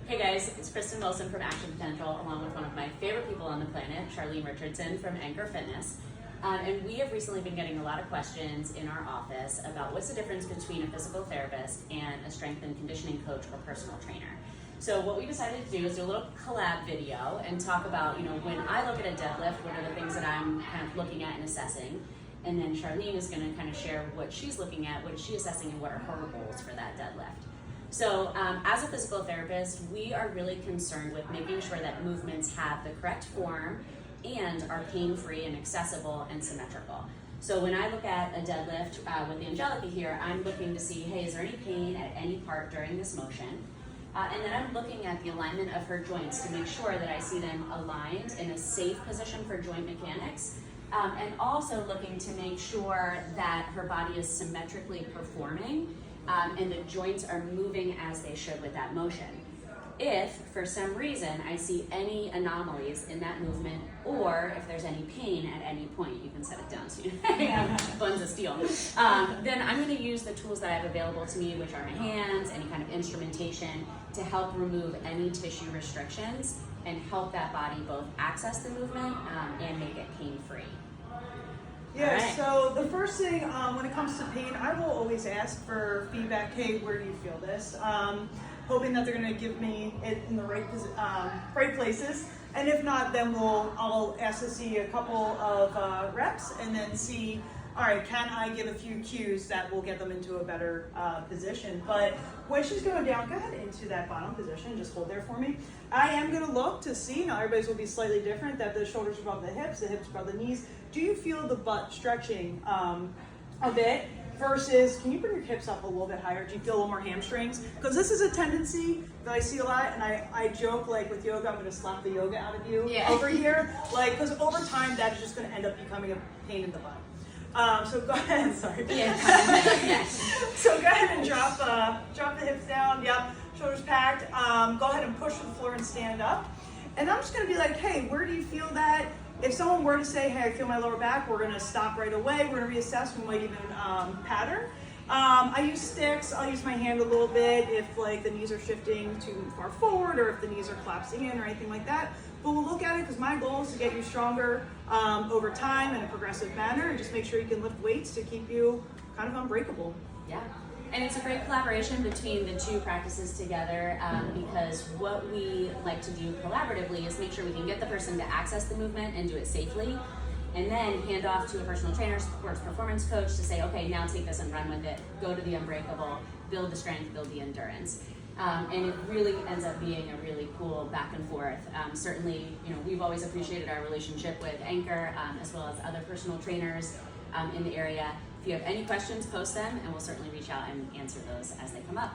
Hey guys, it's Kristen Wilson from Action Potential, along with one of my favorite people on the planet, Charlene Richardson from Anchor Fitness. And we have recently been getting a lot of questions in our office about what's the difference between a physical therapist and a strength and conditioning coach or personal trainer. So what we decided to do is do a little collab video and talk about, when I look at a deadlift, what are the things that I'm kind of looking at and assessing. And then Charlene is going to kind of share what she's looking at, what is she assessing, and what are her goals for that deadlift. So as a physical therapist, we are really concerned with making sure that movements have the correct form and are pain-free and accessible and symmetrical. So when I look at a deadlift with the Angelica here, I'm looking to see, hey, is there any pain at any part during this motion? And then I'm looking at the alignment of her joints to make sure that I see them aligned in a safe position for joint mechanics. And also looking to make sure that her body is symmetrically performing and the joints are moving as they should with that motion. If, for some reason, I see any anomalies in that movement, or if there's any pain at any point, you can set it down so you have buns of steel, then I'm going to use the tools that I have available to me, which are my hands, any kind of instrumentation, to help remove any tissue restrictions and help that body both access the movement and make it pain-free. Yeah, right. So the first thing when it comes to pain, I will always ask for feedback. Hey, where do you feel this? Hoping that they're going to give me it in the right places. And if not, then I'll ask to see a couple of reps and then see, all right, can I give a few cues that will get them into a better position? But when she's going down, go ahead into that bottom position. Just hold there for me. I am going to look to see, now everybody's will be slightly different, that the shoulders are above the hips above the knees. Do you feel the butt stretching a bit? Versus, can you bring your hips up a little bit higher? Do you feel a little more hamstrings? Because this is a tendency that I see a lot, and I joke, like with yoga, I'm going to slap the yoga out of you over here. Because over time, that is just going to end up becoming a pain in the butt. So go ahead, sorry. So go ahead and drop the hips down. Yep, shoulders packed. Go ahead and push to the floor and stand up. And I'm just going to be like, hey, where do you feel that? If someone were to say, hey, I feel my lower back, we're going to stop right away. We're going to reassess. We might even pattern. I use sticks. I'll use my hand a little bit if the knees are shifting too far forward or if the knees are collapsing in or anything like that. But we'll look at it because my goal is to get you stronger over time in a progressive manner and just make sure you can lift weights to keep you kind of unbreakable. Yeah. And it's a great collaboration between the two practices together because what we like to do collaboratively is make sure we can get the person to access the movement and do it safely, and then hand off to a personal trainer, sports performance coach to say, okay, now take this and run with it, go to the unbreakable, build the strength, build the endurance. And it really ends up being a really cool back and forth. Certainly, we've always appreciated our relationship with Anchor as well as other personal trainers in the area. If you have any questions, post them, and we'll certainly reach out and answer those as they come up.